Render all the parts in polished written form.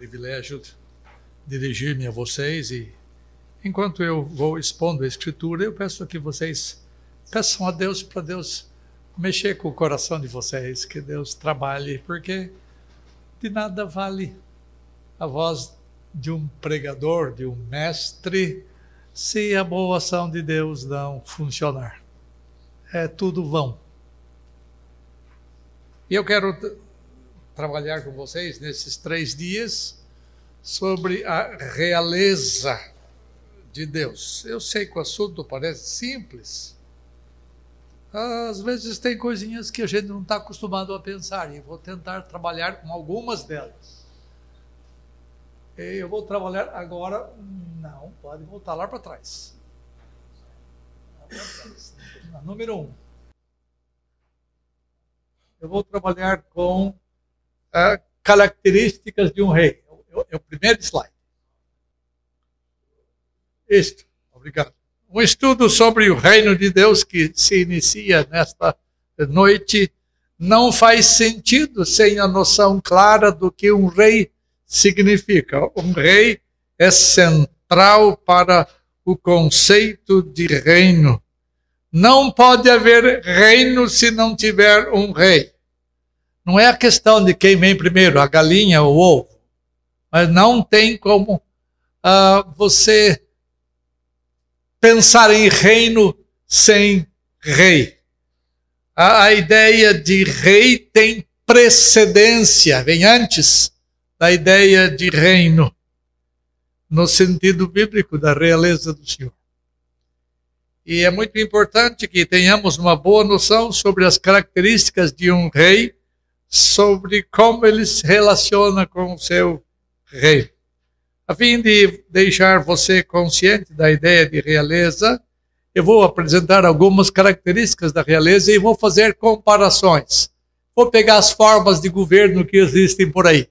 privilégio de dirigir-me a vocês e, enquanto eu vou expondo a Escritura, eu peço que vocês peçam a Deus para Deus mexer com o coração de vocês, que Deus trabalhe, porque de nada vale a voz de um pregador, de um mestre, se a boa ação de Deus não funcionar. É tudo vão. E eu quero trabalhar com vocês nesses 3 dias sobre a realeza de Deus. Eu sei que o assunto parece simples. Às vezes tem coisinhas que a gente não está acostumado a pensar, e vou tentar trabalhar com algumas delas. Eu vou trabalhar agora... Não, pode voltar lá para trás. Número 1. Eu vou trabalhar com características de um rei. É o primeiro slide. Isto, obrigado. Um estudo sobre o reino de Deus que se inicia nesta noite não faz sentido sem a noção clara do que um rei significa. Um rei é central para o conceito de reino. Não pode haver reino se não tiver um rei. Não é a questão de quem vem primeiro, a galinha ou o ovo. Mas não tem como você pensar em reino sem rei. A ideia de rei tem precedência, vem antes da ideia de reino, no sentido bíblico da realeza do Senhor. E é muito importante que tenhamos uma boa noção sobre as características de um rei, sobre como ele se relaciona com o seu rei. A fim de deixar você consciente da ideia de realeza, eu vou apresentar algumas características da realeza e vou fazer comparações. Vou pegar as formas de governo que existem por aí.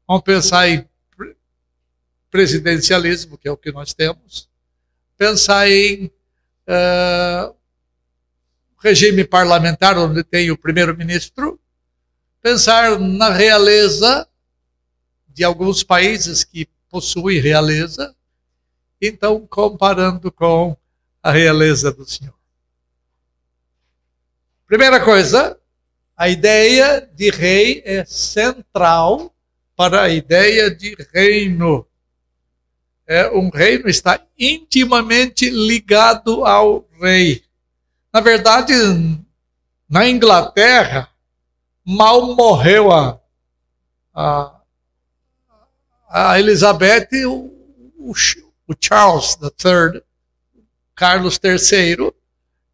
Vamos pensar em presidencialismo, que é o que nós temos. Pensar em regime parlamentar, onde tem o primeiro-ministro. Pensar na realeza de alguns países que possuem realeza. Então, comparando com a realeza do Senhor. Primeira coisa, a ideia de rei é central para a ideia de reino. Um reino está intimamente ligado ao rei. Na verdade, na Inglaterra, mal morreu a Elizabeth, o Charles III, Carlos III,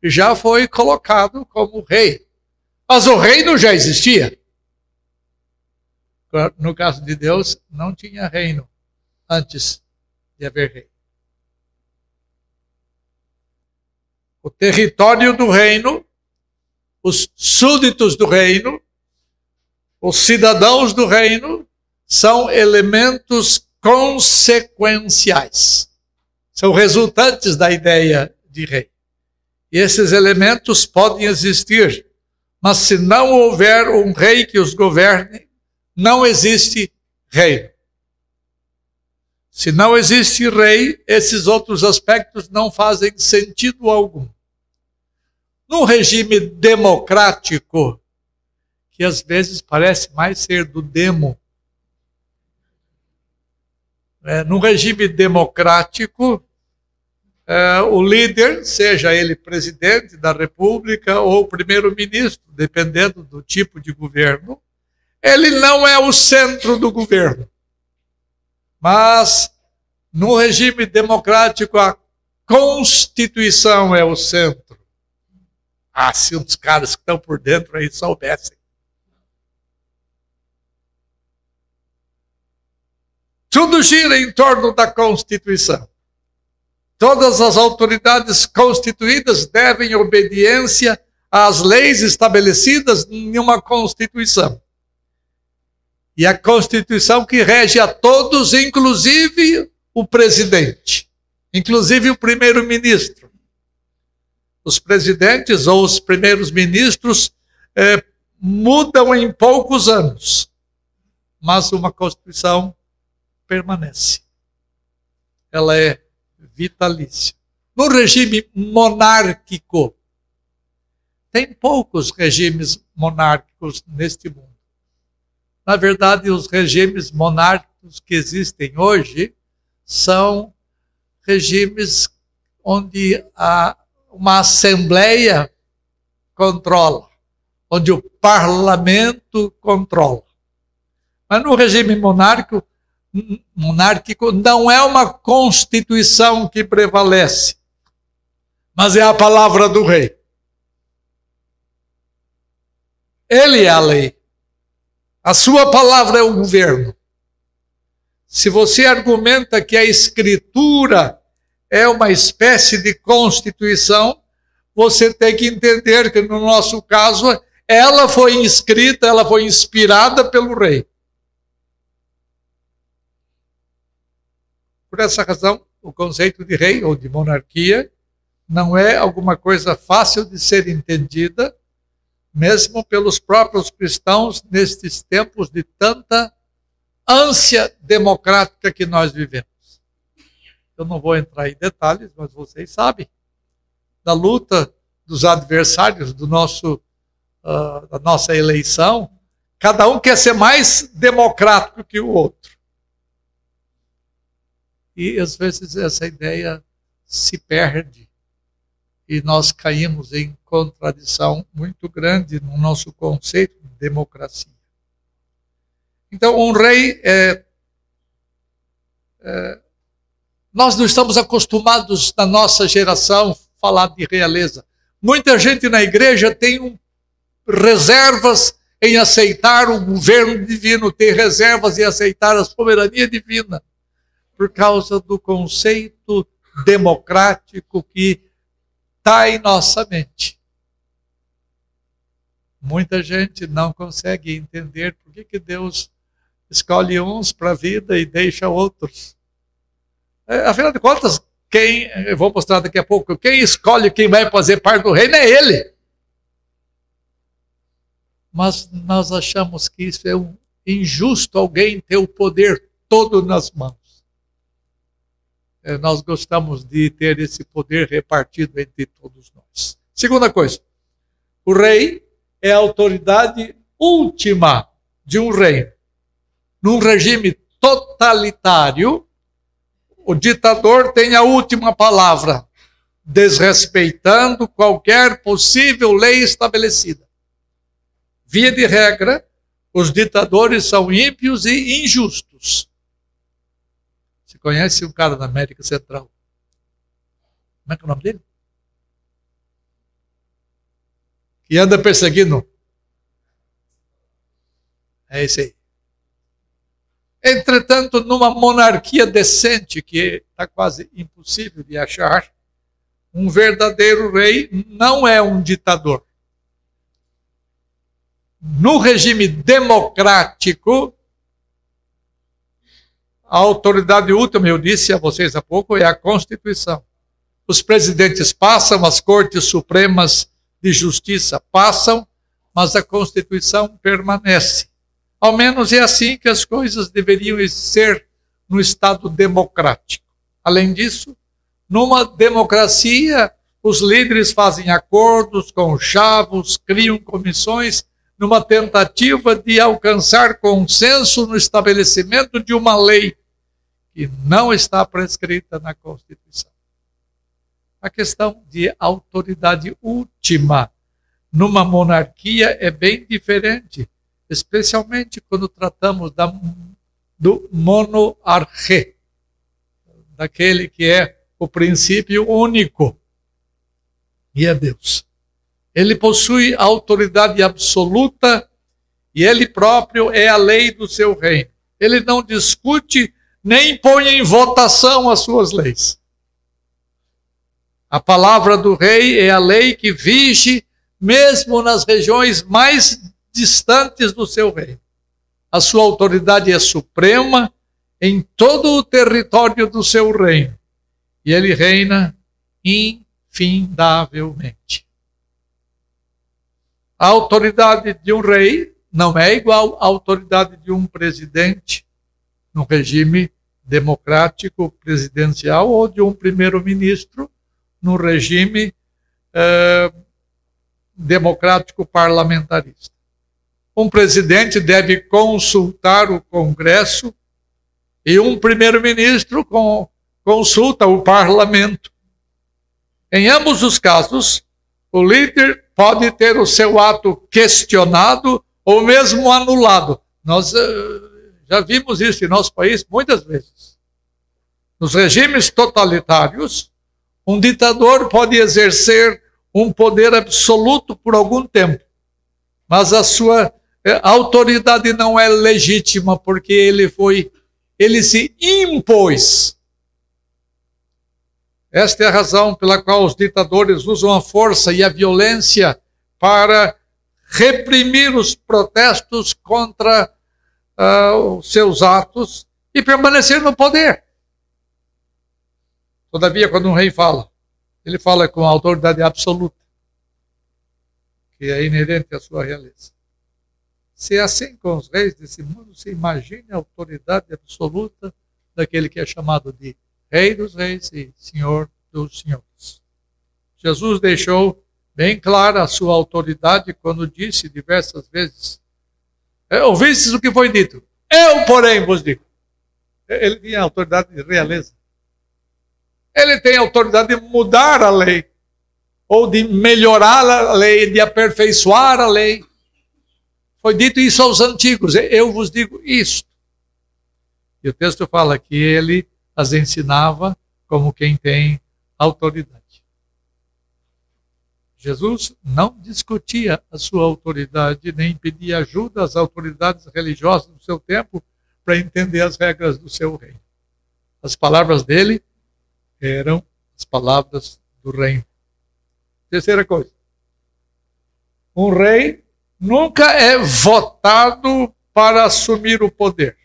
já foi colocado como rei. Mas o reino já existia. No caso de Deus, não tinha reino antes de haver rei. O território do reino, os súditos do reino, os cidadãos do reino, são elementos consequenciais. São resultantes da ideia de rei. E esses elementos podem existir, mas se não houver um rei que os governe, não existe reino. Se não existe rei, esses outros aspectos não fazem sentido algum. Num regime democrático, que às vezes parece mais ser do demo, num regime democrático, o líder, seja ele presidente da República ou primeiro-ministro, dependendo do tipo de governo, ele não é o centro do governo. Mas, no regime democrático, a Constituição é o centro. Se os caras que estão por dentro aí soubessem. Tudo gira em torno da Constituição. Todas as autoridades constituídas devem obediência às leis estabelecidas em uma Constituição. E a Constituição que rege a todos, inclusive o presidente, inclusive o primeiro-ministro. Os presidentes ou os primeiros ministros mudam em poucos anos, mas uma Constituição permanece. Ela é vitalícia. No regime monárquico, tem poucos regimes monárquicos neste mundo. Na verdade, os regimes monárquicos que existem hoje são regimes onde uma assembleia controla, onde o parlamento controla. Mas no regime monárquico não é uma constituição que prevalece, mas é a palavra do rei. Ele é a lei. A sua palavra é o governo. Se você argumenta que a escritura é uma espécie de constituição, você tem que entender que, no nosso caso, ela foi escrita, ela foi inspirada pelo rei. Por essa razão, o conceito de rei ou de monarquia não é alguma coisa fácil de ser entendida, mesmo pelos próprios cristãos nestes tempos de tanta ânsia democrática que nós vivemos. Eu não vou entrar em detalhes, mas vocês sabem da luta dos adversários da nossa eleição. Cada um quer ser mais democrático que o outro. E às vezes essa ideia se perde e nós caímos em contradição muito grande no nosso conceito de democracia. Então, um rei nós não estamos acostumados na nossa geração a falar de realeza. Muita gente na igreja tem reservas em aceitar o governo divino, tem reservas em aceitar a soberania divina, por causa do conceito democrático que está em nossa mente. Muita gente não consegue entender por que Deus escolhe uns para a vida e deixa outros. Afinal de contas, eu vou mostrar daqui a pouco, quem escolhe quem vai fazer parte do reino é ele. Mas nós achamos que isso é injusto, alguém ter o poder todo nas mãos. Nós gostamos de ter esse poder repartido entre todos nós. Segunda coisa, o rei é a autoridade última de um reino. Num regime totalitário, o ditador tem a última palavra, desrespeitando qualquer possível lei estabelecida. Via de regra, os ditadores são ímpios e injustos. Você conhece um cara da América Central? Como é que é o nome dele? Que anda perseguindo. É esse aí. Entretanto, numa monarquia decente, que está quase impossível de achar, um verdadeiro rei não é um ditador. No regime democrático, a autoridade última, eu disse a vocês há pouco, é a Constituição. Os presidentes passam, as cortes supremas de justiça passam, mas a Constituição permanece. Ao menos é assim que as coisas deveriam ser no Estado democrático. Além disso, numa democracia, os líderes fazem acordos com chavos, criam comissões, numa tentativa de alcançar consenso no estabelecimento de uma lei que não está prescrita na Constituição. A questão de autoridade última numa monarquia é bem diferente, especialmente quando tratamos do monarca, daquele que é o princípio único, e é Deus. Ele possui autoridade absoluta e ele próprio é a lei do seu reino. Ele não discute nem põe em votação as suas leis. A palavra do rei é a lei que vige mesmo nas regiões mais distantes do seu reino. A sua autoridade é suprema em todo o território do seu reino. E ele reina infindavelmente. A autoridade de um rei não é igual à autoridade de um presidente num regime democrático presidencial ou de um primeiro-ministro no regime democrático parlamentarista. Um presidente deve consultar o Congresso e um primeiro-ministro consulta o parlamento. Em ambos os casos, o líder pode ter o seu ato questionado ou mesmo anulado. Nós já vimos isso em nosso país muitas vezes. Nos regimes totalitários, um ditador pode exercer um poder absoluto por algum tempo, mas a sua autoridade não é legítima porque ele se impôs. Esta é a razão pela qual os ditadores usam a força e a violência para reprimir os protestos contra os seus atos e permanecer no poder. Todavia, quando um rei fala, ele fala com a autoridade absoluta, que é inerente à sua realeza. Se é assim com os reis desse mundo, se imagine a autoridade absoluta daquele que é chamado de Rei dos Reis e Senhor dos Senhores. Jesus deixou bem clara a sua autoridade quando disse diversas vezes: ouvistes o que foi dito, eu, porém, vos digo. Ele tinha autoridade de realeza. Ele tem autoridade de mudar a lei, ou de melhorar a lei, de aperfeiçoar a lei. Foi dito isso aos antigos, eu vos digo isto. E o texto fala que ele as ensinava como quem tem autoridade. Jesus não discutia a sua autoridade, nem pedia ajuda às autoridades religiosas do seu tempo para entender as regras do seu reino. As palavras dele eram as palavras do reino. Terceira coisa. Um rei nunca é votado para assumir o poder.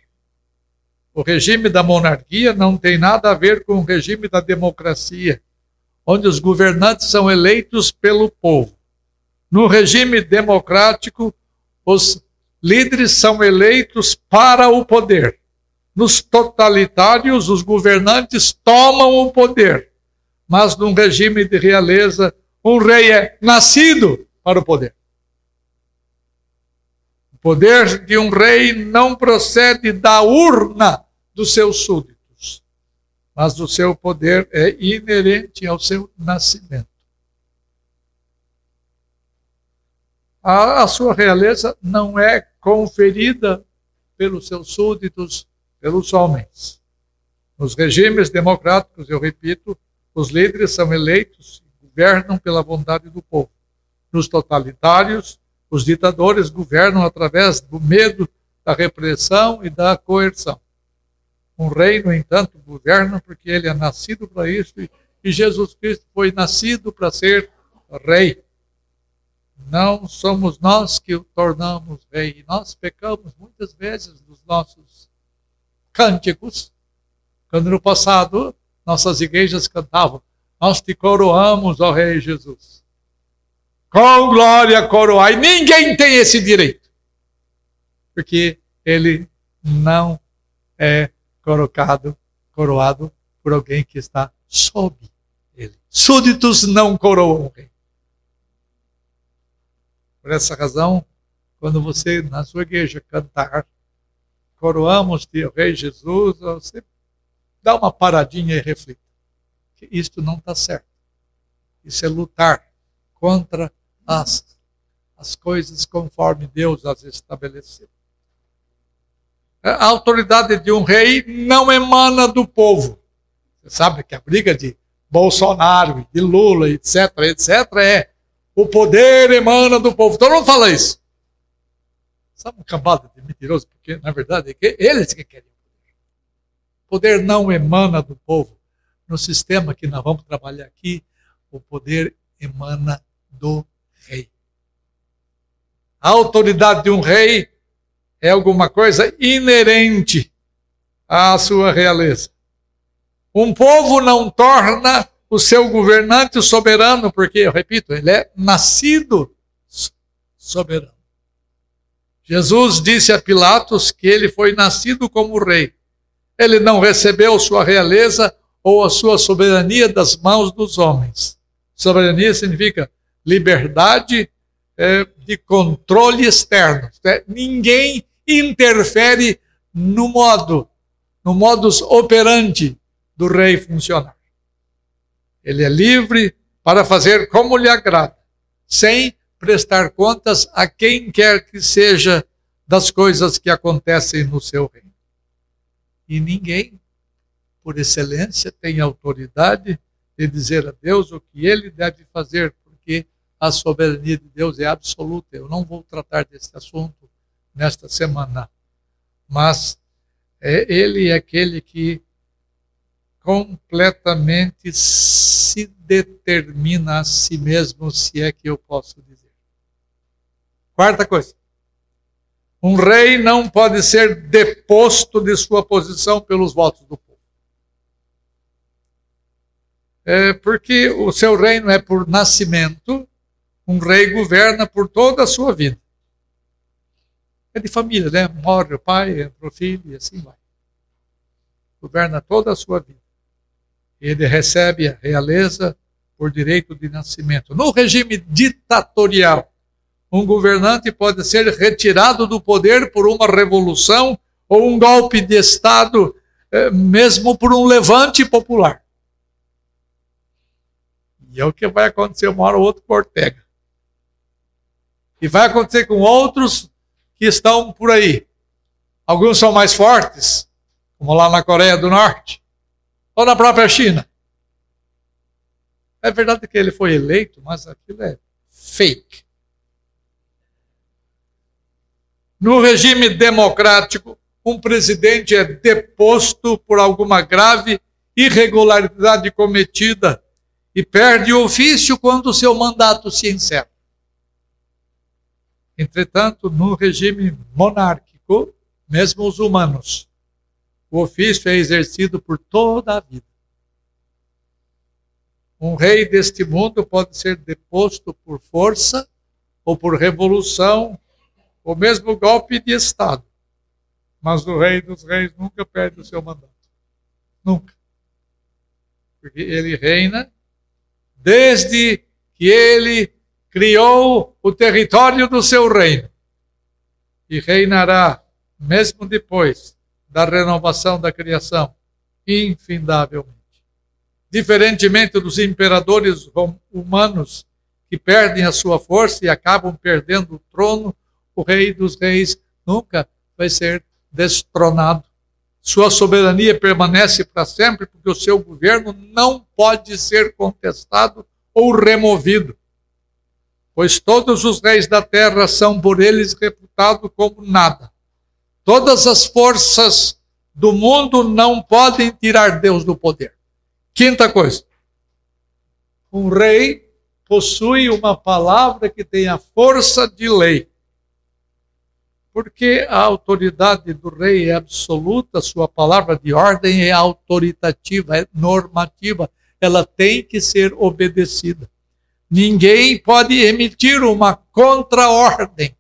O regime da monarquia não tem nada a ver com o regime da democracia, onde os governantes são eleitos pelo povo. No regime democrático, os líderes são eleitos para o poder. Nos totalitários, os governantes tomam o poder. Mas num regime de realeza, um rei é nascido para o poder. O poder de um rei não procede da urna dos seus súditos, mas o seu poder é inerente ao seu nascimento. A sua realeza não é conferida pelos seus súditos, pelos homens. Nos regimes democráticos, eu repito, os líderes são eleitos e governam pela vontade do povo. Nos totalitários, os ditadores governam através do medo, da repressão e da coerção. Um rei, no entanto, governa porque ele é nascido para isso e Jesus Cristo foi nascido para ser rei. Não somos nós que o tornamos rei. E nós pecamos muitas vezes nos nossos cânticos, quando no passado nossas igrejas cantavam: nós te coroamos, ó Rei Jesus. Com glória coroai. Ninguém tem esse direito, porque ele não é coroado por alguém que está sob ele. Súditos não coroam o rei. Por essa razão, quando você na sua igreja cantar coroamos-te, Rei Jesus, você dá uma paradinha e reflita. Que isto não está certo. Isso é lutar contra as coisas conforme Deus as estabeleceu. A autoridade de um rei não emana do povo. Você sabe que a briga de Bolsonaro, de Lula, etc., é o poder emana do povo. Todo mundo fala isso. Sabe uma cambada de mentiroso? Porque, na verdade, é eles que querem. O poder não emana do povo. No sistema que nós vamos trabalhar aqui, o poder emana do rei. A autoridade de um rei é alguma coisa inerente à sua realeza. Um povo não torna o seu governante soberano, porque, eu repito, ele é nascido soberano. Jesus disse a Pilatos que ele foi nascido como rei. Ele não recebeu sua realeza ou a sua soberania das mãos dos homens. Soberania significa liberdade de controle externo. Ninguém interfere no modus operandi do rei funcionar. Ele é livre para fazer como lhe agrada, sem prestar contas a quem quer que seja das coisas que acontecem no seu reino. E ninguém, por excelência, tem autoridade de dizer a Deus o que ele deve fazer, porque a soberania de Deus é absoluta. Eu não vou tratar desse assunto nesta semana, mas ele é aquele que completamente se determina a si mesmo, se é que eu posso dizer. Quarta coisa. Um rei não pode ser deposto de sua posição pelos votos do povo. Porque o seu reino é por nascimento, um rei governa por toda a sua vida. É de família, né? Morre o pai, entra o filho e assim vai. Governa toda a sua vida. Ele recebe a realeza por direito de nascimento. No regime ditatorial, um governante pode ser retirado do poder por uma revolução ou um golpe de Estado, mesmo por um levante popular. E é o que vai acontecer uma hora ou outra com Ortega. E vai acontecer com outros que estão por aí. Alguns são mais fortes, como lá na Coreia do Norte, ou na própria China. É verdade que ele foi eleito, mas aquilo é fake. No regime democrático, um presidente é deposto por alguma grave irregularidade cometida e perde o ofício quando o seu mandato se encerra. Entretanto, no regime monárquico, mesmo os humanos, o ofício é exercido por toda a vida. Um rei deste mundo pode ser deposto por força ou por revolução, ou mesmo golpe de Estado. Mas o rei dos reis nunca perde o seu mandato. Nunca. Porque ele reina desde que ele criou o território do seu reino. E reinará, mesmo depois da renovação da criação, infindavelmente. Diferentemente dos imperadores humanos que perdem a sua força e acabam perdendo o trono, o rei dos reis nunca vai ser destronado. Sua soberania permanece para sempre, porque o seu governo não pode ser contestado ou removido, pois todos os reis da terra são por eles reputados como nada. Todas as forças do mundo não podem tirar Deus do poder. Quinta coisa. Um rei possui uma palavra que tem a força de lei. Porque a autoridade do rei é absoluta, sua palavra de ordem é autoritativa, é normativa, ela tem que ser obedecida. Ninguém pode emitir uma contra-ordem.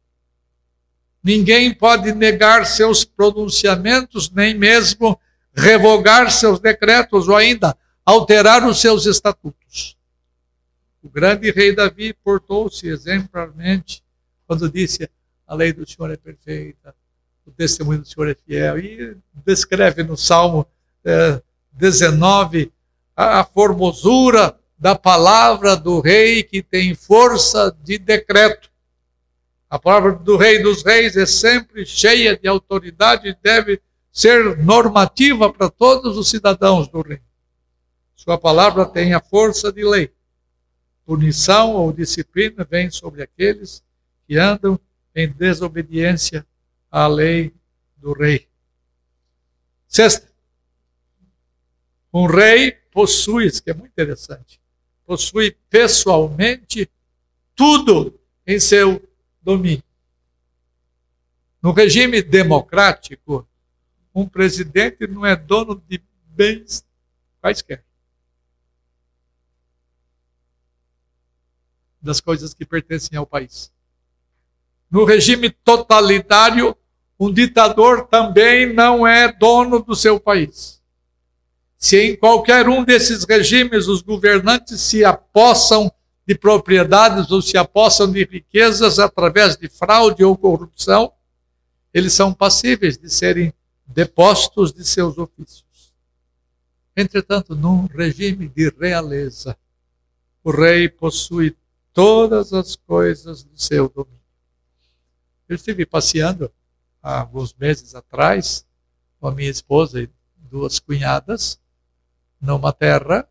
Ninguém pode negar seus pronunciamentos, nem mesmo revogar seus decretos ou ainda alterar os seus estatutos. O grande rei Davi portou-se exemplarmente quando disse: a lei do Senhor é perfeita, o testemunho do Senhor é fiel. E descreve no Salmo 19 a formosura da palavra do rei que tem força de decreto. A palavra do rei dos reis é sempre cheia de autoridade e deve ser normativa para todos os cidadãos do reino. Sua palavra tem a força de lei. Punição ou disciplina vem sobre aqueles que andam em desobediência à lei do rei. Sexta, um rei possui, isso que é muito interessante, possui pessoalmente tudo em seu domínio. No regime democrático, um presidente não é dono de bens quaisquer, das coisas que pertencem ao país. No regime totalitário, Um ditador também não é dono do seu país. Se em qualquer um desses regimes os governantes se apossam de propriedades ou se apossam de riquezas através de fraude ou corrupção, eles são passíveis de serem depostos de seus ofícios. Entretanto, num regime de realeza, o rei possui todas as coisas do seu domínio. Eu estive passeando há alguns meses atrás com a minha esposa e 2 cunhadas numa terra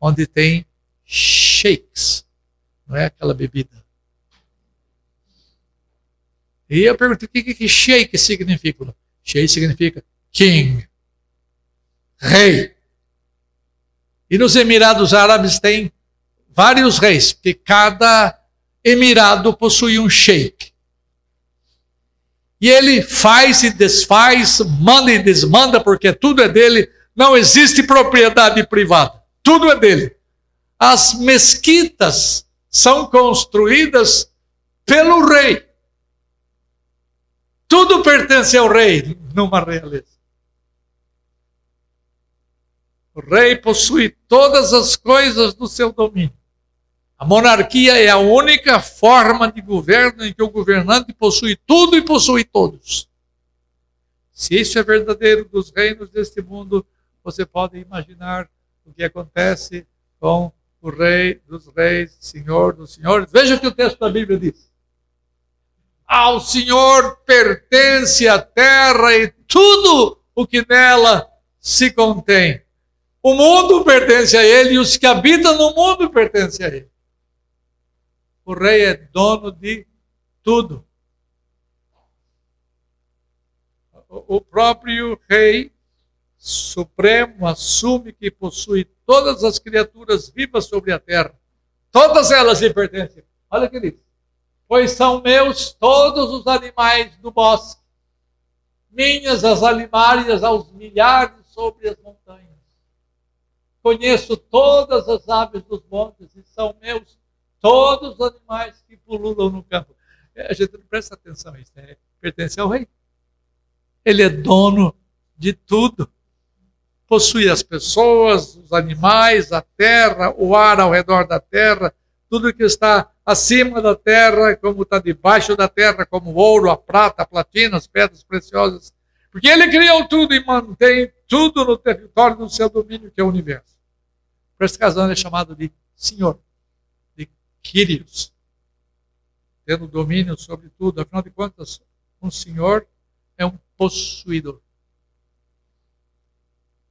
onde tem shakes, não é aquela bebida. E eu perguntei, o que shake significa? Shake significa king, rei. E nos Emirados Árabes tem vários reis, porque cada emirado possui um sheik. E ele faz e desfaz, manda e desmanda, porque tudo é dele, não existe propriedade privada, tudo é dele. As mesquitas são construídas pelo rei. Tudo pertence ao rei numa realeza. O rei possui todas as coisas do seu domínio. A monarquia é a única forma de governo em que o governante possui tudo e possui todos. Se isso é verdadeiro dos reinos deste mundo, você pode imaginar o que acontece com o rei dos reis, senhor dos senhores. Veja o que o texto da Bíblia diz. Ao Senhor pertence a terra e tudo o que nela se contém. O mundo pertence a ele e os que habitam no mundo pertencem a ele. O rei é dono de tudo. O próprio rei supremo assume que possui todas as criaturas vivas sobre a terra. Todas elas lhe pertencem. Olha o que diz. Pois são meus todos os animais do bosque, minhas as alimárias aos milhares sobre as montanhas. Conheço todas as aves dos montes e são meus todos os animais que pululam no campo. A gente não presta atenção a isso, né? Pertence ao rei. Ele é dono de tudo. Possui as pessoas, os animais, a terra, o ar ao redor da terra, tudo que está acima da terra, como está debaixo da terra, como o ouro, a prata, a platina, as pedras preciosas. Porque ele criou tudo e mantém tudo no território do seu domínio, que é o universo. Por essa razão ele é chamado de Senhor, de Kyrios, tendo domínio sobre tudo. Afinal de contas, um senhor é um possuidor.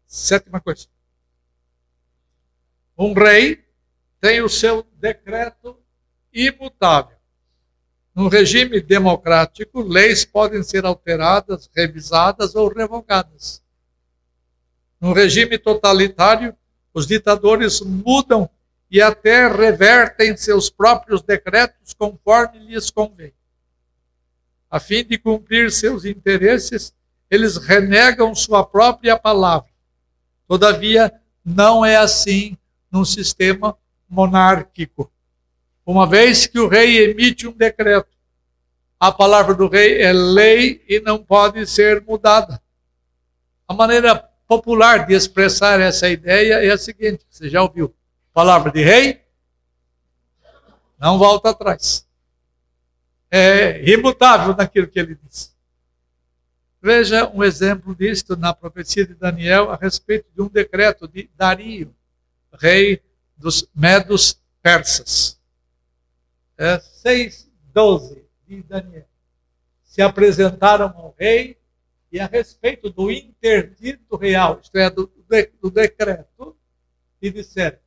7ª coisa. Um rei tem o seu decreto imutável. No regime democrático, leis podem ser alteradas, revisadas ou revogadas. No regime totalitário, os ditadores mudam e até revertem seus próprios decretos conforme lhes convém. A fim de cumprir seus interesses, eles renegam sua própria palavra. Todavia, não é assim num sistema monárquico. Uma vez que o rei emite um decreto, a palavra do rei é lei e não pode ser mudada. A maneira popular de expressar essa ideia é a seguinte, você já ouviu? Palavra de rei, não volta atrás. É imutável naquilo que ele diz. Veja um exemplo disto na profecia de Daniel a respeito de um decreto de Dario, rei dos Medos Persas. 6:12 de Daniel. Se apresentaram ao rei e a respeito do interdito real, isto é, do decreto, e disseram,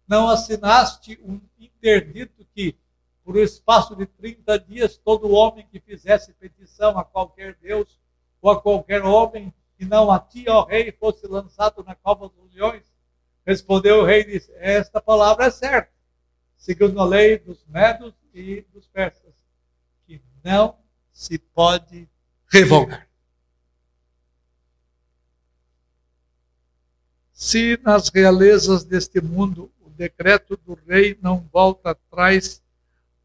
não assinaste um interdito que, por espaço de 30 dias, todo homem que fizesse petição a qualquer Deus ou a qualquer homem que não a ti, ó rei, fosse lançado na cova dos leões? Respondeu o rei e disse, esta palavra é certa, segundo a lei dos medos e dos persas, que não se pode revogar. Se nas realezas deste mundo o decreto do rei não volta atrás,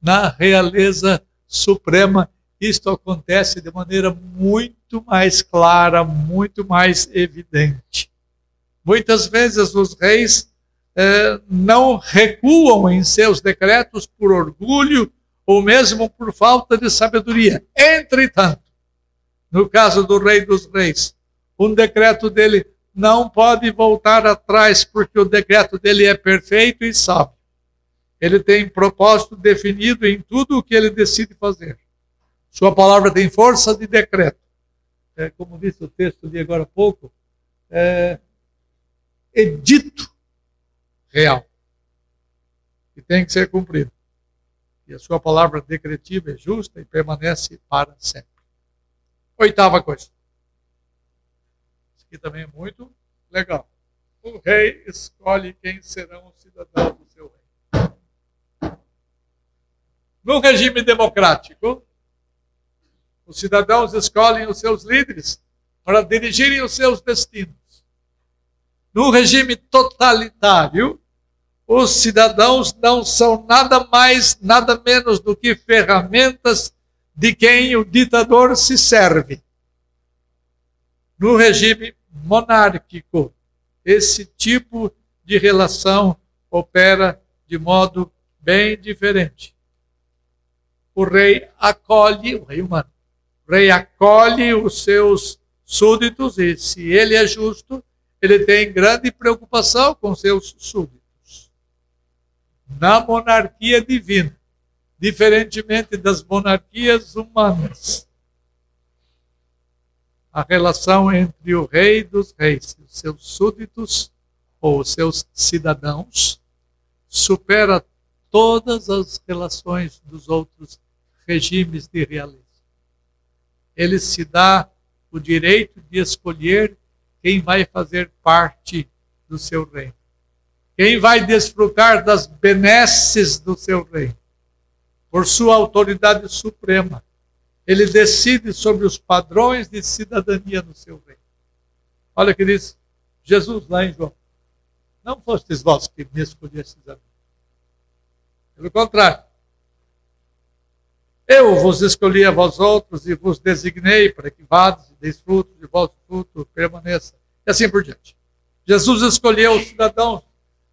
na realeza suprema isto acontece de maneira muito mais clara, muito mais evidente. Muitas vezes os reis não recuam em seus decretos por orgulho ou mesmo por falta de sabedoria. Entretanto, no caso do Rei dos Reis, um decreto dele não pode voltar atrás, porque o decreto dele é perfeito e sábio. Ele tem propósito definido em tudo o que ele decide fazer. Sua palavra tem força de decreto. Como disse o texto ali agora há pouco, edito real, que tem que ser cumprido. E a sua palavra decretiva é justa e permanece para sempre. Oitava coisa. Isso aqui também é muito legal. O rei escolhe quem serão os cidadãos do seu reino. No regime democrático, os cidadãos escolhem os seus líderes para dirigirem os seus destinos. No regime totalitário, os cidadãos não são nada mais, nada menos do que ferramentas de quem o ditador se serve. No regime monárquico, esse tipo de relação opera de modo bem diferente. O rei acolhe, o rei humano, o rei acolhe os seus súditos e, se ele é justo, ele tem grande preocupação com seus súditos. Na monarquia divina, diferentemente das monarquias humanas, a relação entre o rei dos reis e os seus súditos, ou os seus cidadãos, supera todas as relações dos outros regimes de realeza. Ele se dá o direito de escolher quem vai fazer parte do seu reino, quem vai desfrutar das benesses do seu reino. Por sua autoridade suprema, ele decide sobre os padrões de cidadania no seu reino. Olha o que diz Jesus lá em João. Não fostes vós que me escolhestes a mim. Pelo contrário, eu vos escolhi a vós outros e vos designei para que vades e deis frutos, e vosso fruto permaneça. E assim por diante. Jesus escolheu os cidadãos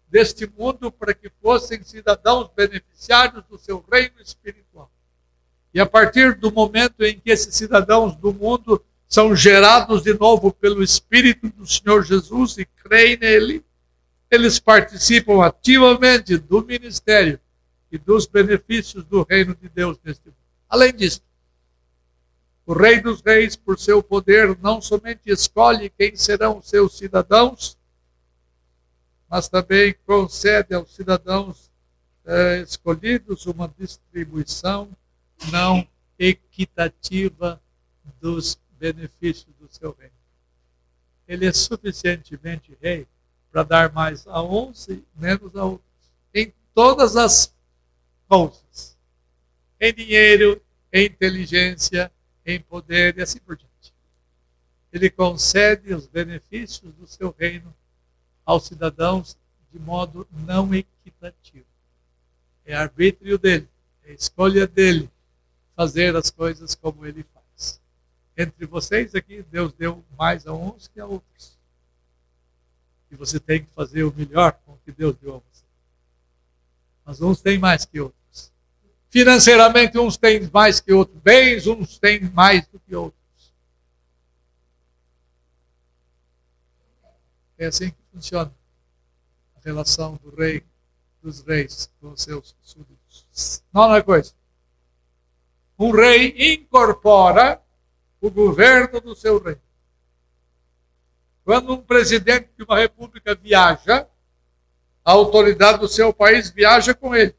deste mundo para que fossem cidadãos beneficiários do seu reino espiritual. E a partir do momento em que esses cidadãos do mundo são gerados de novo pelo Espírito do Senhor Jesus e creem nele, eles participam ativamente do ministério e dos benefícios do reino de Deus neste mundo. Além disso, o Rei dos Reis, por seu poder, não somente escolhe quem serão os seus cidadãos, mas também concede aos cidadãos escolhidos uma distribuição não equitativa dos benefícios do seu reino. Ele é suficientemente rei para dar mais a uns e menos a outros, em todas as coisas, em dinheiro, em inteligência, em poder e assim por diante. Ele concede os benefícios do seu reino aos cidadãos de modo não equitativo. É arbítrio dele, é escolha dele fazer as coisas como ele faz. Entre vocês aqui, Deus deu mais a uns que a outros. E você tem que fazer o melhor com o que Deus deu a você. Mas uns têm mais que outros. Financeiramente, uns têm mais que outros. Bens, uns têm mais do que outros. É assim que funciona a relação do rei, dos reis com os seus súditos. Nona coisa. Um rei incorpora o governo do seu reino. Quando um presidente de uma república viaja, a autoridade do seu país viaja com ele.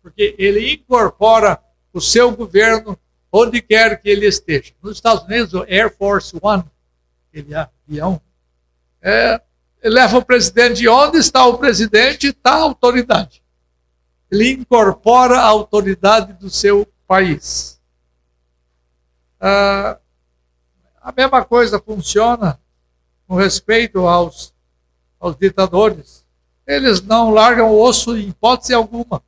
Porque ele incorpora o seu governo onde quer que ele esteja. Nos Estados Unidos, o Air Force One, aquele avião, leva o presidente. E onde está o presidente, está a autoridade. Ele incorpora a autoridade do seu país. A mesma coisa funciona com respeito aos ditadores. Eles não largam o osso em hipótese alguma.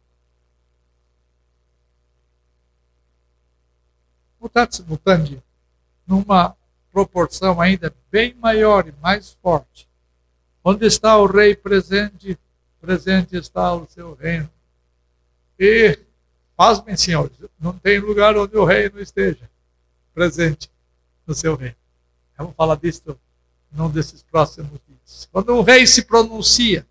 mutatis mutandi, numa proporção ainda bem maior e mais forte. Onde está o rei presente, presente está o seu reino. E, pasmem, senhores, não tem lugar onde o rei não esteja presente no seu reino. Vamos falar disso num desses próximos dias. Quando o rei se pronuncia,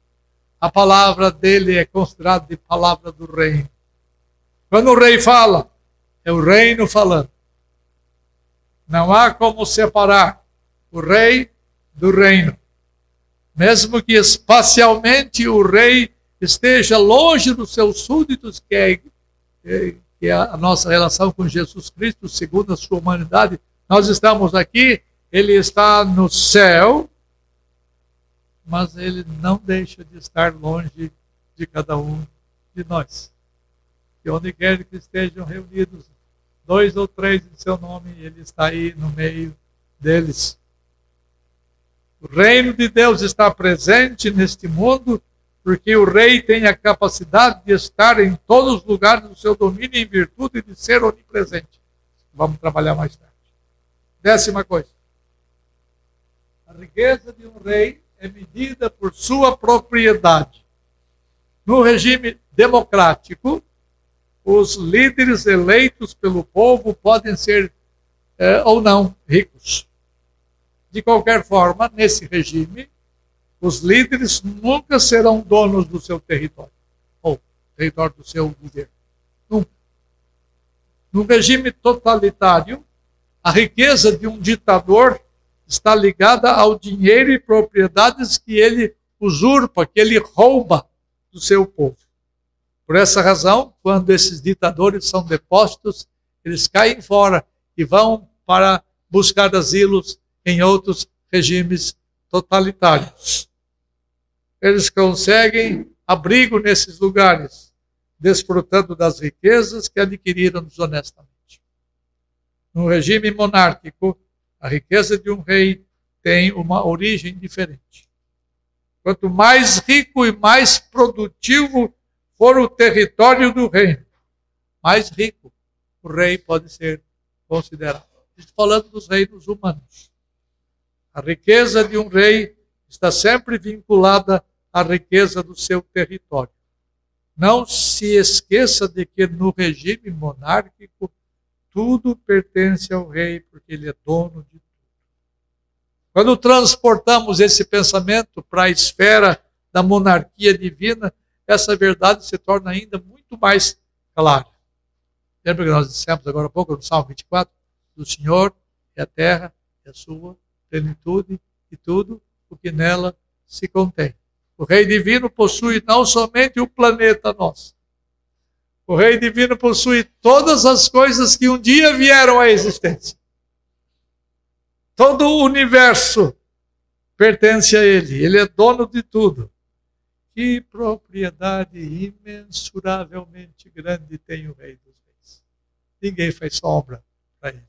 a palavra dele é considerada de palavra do reino. Quando o rei fala, é o reino falando. Não há como separar o rei do reino. Mesmo que espacialmente o rei esteja longe dos seus súditos, que é a nossa relação com Jesus Cristo, segundo a sua humanidade, nós estamos aqui, ele está no céu, mas ele não deixa de estar longe de cada um de nós. E onde quer que estejam reunidos 2 ou 3 em seu nome, ele está aí no meio deles. O reino de Deus está presente neste mundo, porque o rei tem a capacidade de estar em todos os lugares do seu domínio em virtude de ser onipresente. Vamos trabalhar mais tarde. 10ª coisa. A riqueza de um rei é medida por sua propriedade. No regime democrático, os líderes eleitos pelo povo podem ser ou não ricos. De qualquer forma, nesse regime, os líderes nunca serão donos do seu território, ou território do seu governo. Nunca. No regime totalitário, a riqueza de um ditador está ligada ao dinheiro e propriedades que ele usurpa, que ele rouba do seu povo. Por essa razão, quando esses ditadores são depostos, eles caem fora e vão para buscar asilos em outros regimes totalitários. Eles conseguem abrigo nesses lugares, desfrutando das riquezas que adquiriram desonestamente. No regime monárquico, a riqueza de um rei tem uma origem diferente. Quanto mais rico e mais produtivo for o território do reino, mais rico o rei pode ser considerado. Estou falando dos reinos humanos. A riqueza de um rei está sempre vinculada à riqueza do seu território. Não se esqueça de que no regime monárquico tudo pertence ao rei, porque ele é dono de tudo. Quando transportamos esse pensamento para a esfera da monarquia divina, essa verdade se torna ainda muito mais clara. Lembra que nós dissemos agora há pouco no Salmo 24? Do Senhor é a terra, é a sua plenitude e tudo o que nela se contém. O Rei Divino possui não somente o planeta nosso. O Rei Divino possui todas as coisas que um dia vieram à existência. Todo o universo pertence a Ele. Ele é dono de tudo. Que propriedade imensuravelmente grande tem o Rei dos Reis. Ninguém faz sombra para Ele.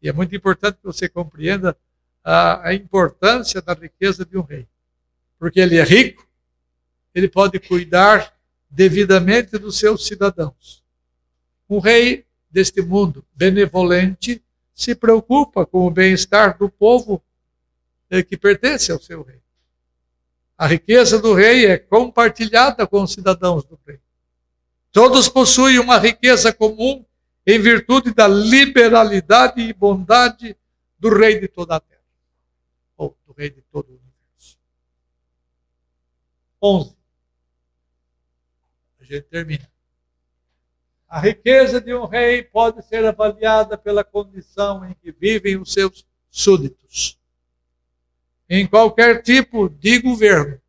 E é muito importante que você compreenda a importância da riqueza de um rei. Porque ele é rico, ele pode cuidar devidamente dos seus cidadãos. Um rei deste mundo benevolente se preocupa com o bem-estar do povo que pertence ao seu rei. A riqueza do rei é compartilhada com os cidadãos do rei. Todos possuem uma riqueza comum em virtude da liberalidade e bondade do rei de toda a terra, ou do rei de todo o universo. 11. A gente termina. A riqueza de um rei pode ser avaliada pela condição em que vivem os seus súditos. Em qualquer tipo de governo,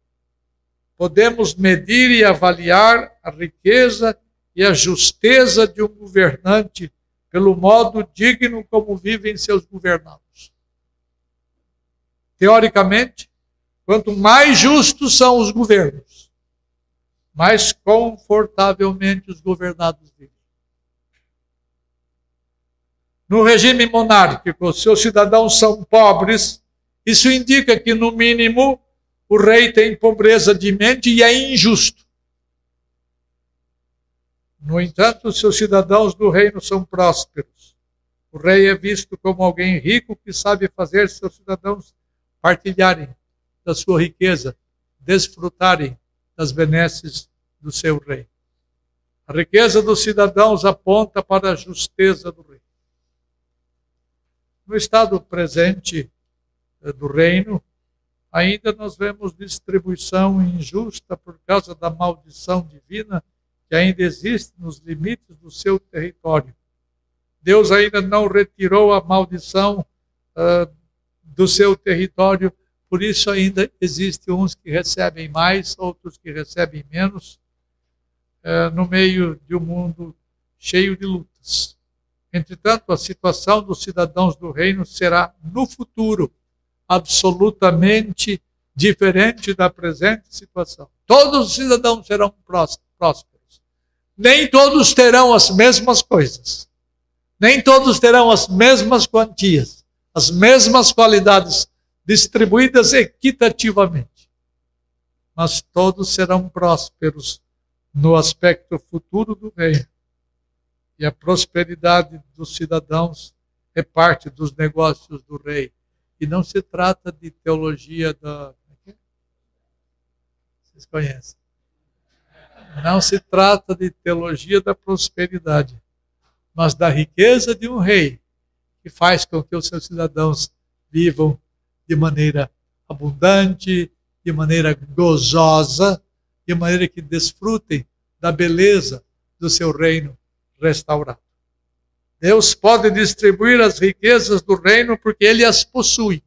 podemos medir e avaliar a riqueza e a justeza de um governante pelo modo digno como vivem seus governados. Teoricamente, quanto mais justos são os governos, mais confortavelmente os governados vivem. No regime monárquico, se os cidadãos são pobres, isso indica que, no mínimo, o rei tem pobreza de mente e é injusto. No entanto, se os cidadãos do reino são prósperos, O rei é visto como alguém rico que sabe fazer seus cidadãos partilharem da sua riqueza, desfrutarem das benesses do seu rei. A riqueza dos cidadãos aponta para a justeza do rei. No estado presente do reino, ainda nós vemos distribuição injusta por causa da maldição divina que ainda existe nos limites do seu território. Deus ainda não retirou a maldição do seu território, por isso ainda existem uns que recebem mais, outros que recebem menos, no meio de um mundo cheio de lutas. Entretanto, a situação dos cidadãos do reino será, no futuro, absolutamente diferente da presente situação. Todos os cidadãos serão prósperos. Nem todos terão as mesmas coisas. Nem todos terão as mesmas quantias, as mesmas qualidades distribuídas equitativamente. Mas todos serão prósperos no aspecto futuro do reino. E a prosperidade dos cidadãos é parte dos negócios do rei. E não se trata de teologia da... Vocês conhecem? Não se trata de teologia da prosperidade, mas da riqueza de um rei, que faz com que os seus cidadãos vivam de maneira abundante, de maneira gozosa, de maneira que desfrutem da beleza do seu reino restaurado. Deus pode distribuir as riquezas do reino porque Ele as possui.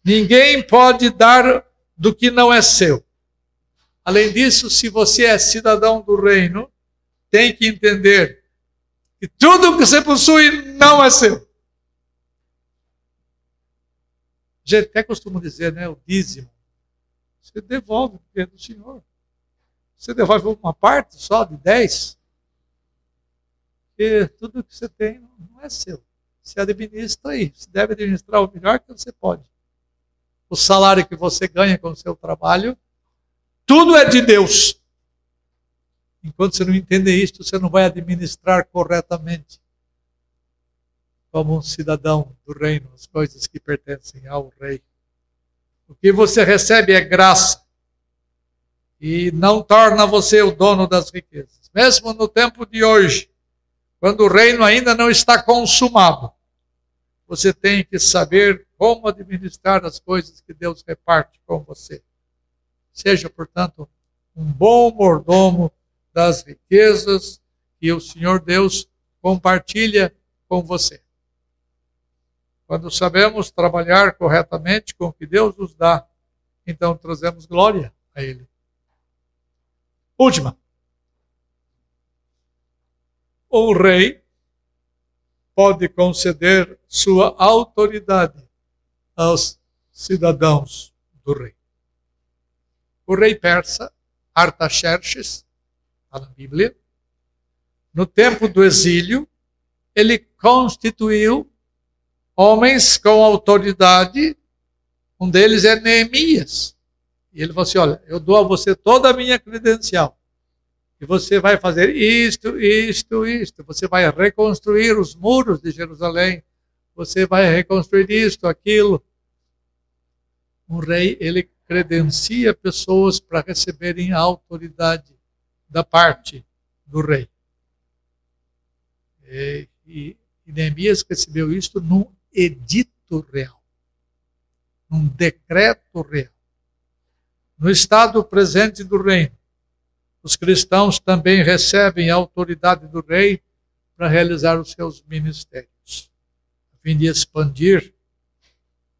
Ninguém pode dar do que não é seu. Além disso, se você é cidadão do reino, tem que entender que tudo que você possui não é seu. gente até costuma dizer, né, o dízimo. Você devolve porque é do Senhor. Você devolve uma parte só de 10, porque tudo que você tem não é seu. Você administra aí. Você deve administrar o melhor que você pode. O salário que você ganha com o seu trabalho, tudo é de Deus. Enquanto você não entender isto, você não vai administrar corretamente como um cidadão do reino, as coisas que pertencem ao rei. O que você recebe é graça e não torna você o dono das riquezas. Mesmo no tempo de hoje, quando o reino ainda não está consumado, você tem que saber como administrar as coisas que Deus reparte com você. Seja, portanto, um bom mordomo das riquezas que o Senhor Deus compartilha com você. Quando sabemos trabalhar corretamente com o que Deus nos dá, então trazemos glória a Ele. Última. O rei pode conceder sua autoridade aos cidadãos do rei. O rei persa, Artaxerxes, está na Bíblia, no tempo do exílio, ele constituiu homens com autoridade, um deles é Neemias. E ele falou assim, olha, eu dou a você toda a minha credencial. E você vai fazer isto, isto, isto. Você vai reconstruir os muros de Jerusalém. Você vai reconstruir isto, aquilo. Um rei, ele credencia pessoas para receberem a autoridade da parte do rei. E Neemias recebeu isto num edito real, num decreto real. No estado presente do reino, os cristãos também recebem a autoridade do rei para realizar os seus ministérios, a fim de expandir,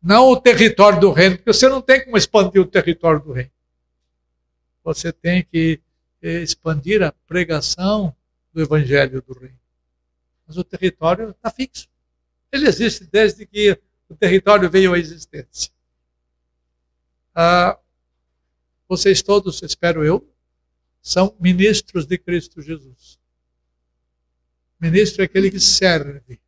não o território do reino, porque você não tem como expandir o território do reino. Você tem que expandir a pregação do evangelho do reino. Mas o território está fixo. Ele existe desde que o território veio à existência. Vocês todos, espero eu, são ministros de Cristo Jesus. Ministro é aquele que serve,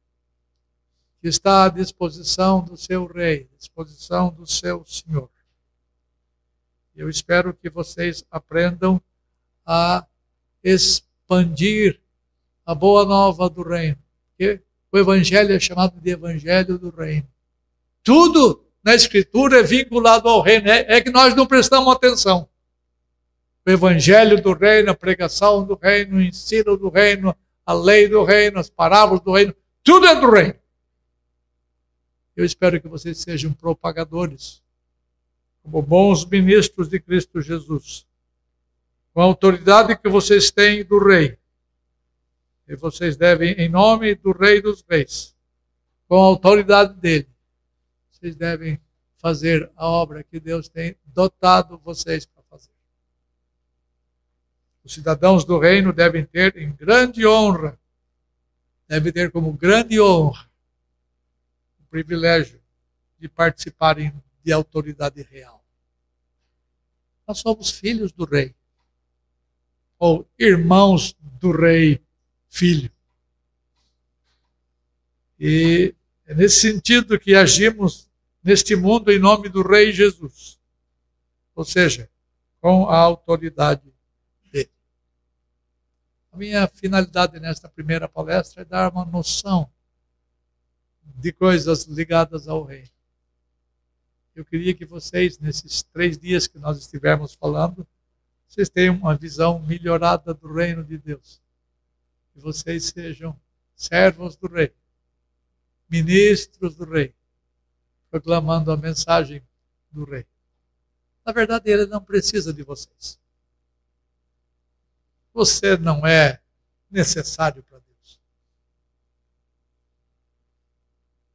que está à disposição do seu rei, à disposição do seu Senhor. Eu espero que vocês aprendam a expandir a boa nova do reino. Porque O Evangelho é chamado de Evangelho do Reino. Tudo na Escritura é vinculado ao reino. É que nós não prestamos atenção. O Evangelho do Reino, a pregação do Reino, o ensino do Reino, a lei do Reino, as parábolas do Reino, tudo é do Reino. Eu espero que vocês sejam propagadores, como bons ministros de Cristo Jesus, com a autoridade que vocês têm do Rei. E vocês devem, em nome do Rei dos Reis, com a autoridade dele, vocês devem fazer a obra que Deus tem dotado vocês para fazer. Os cidadãos do reino devem ter em grande honra, devem ter como grande honra o privilégio de participarem de autoridade real. Nós somos filhos do rei, ou irmãos do rei, filho. E é nesse sentido que agimos neste mundo em nome do Rei Jesus. Ou seja, com a autoridade dele. A minha finalidade nesta primeira palestra é dar uma noção de coisas ligadas ao Rei. Eu queria que vocês, nesses 3 dias que nós estivermos falando, vocês tenham uma visão melhorada do reino de Deus. Que vocês sejam servos do Rei, ministros do Rei, proclamando a mensagem do Rei. Na verdade, ele não precisa de vocês. Você não é necessário para Deus.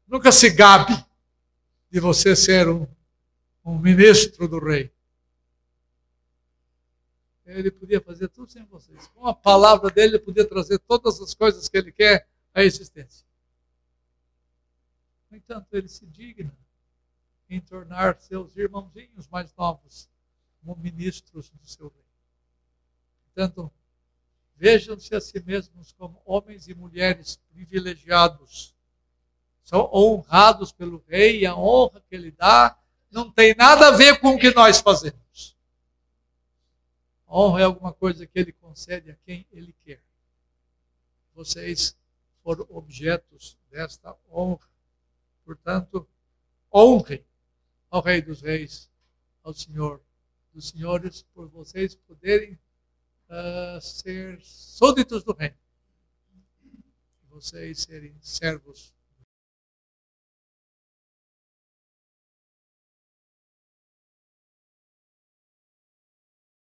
Nunca se gabe de você ser um ministro do Rei. Ele podia fazer tudo sem vocês. Com a palavra dele, ele podia trazer todas as coisas que ele quer à existência. No entanto, ele se digna em tornar seus irmãozinhos mais novos como ministros do seu rei. Portanto, vejam-se a si mesmos como homens e mulheres privilegiados. São honrados pelo rei e a honra que ele dá não tem nada a ver com o que nós fazemos. A honra é alguma coisa que ele concede a quem ele quer. Vocês foram objetos desta honra. Portanto, honrem ao Rei dos Reis, ao Senhor dos Senhores, por vocês poderem ser súditos do reino. Vocês serem servos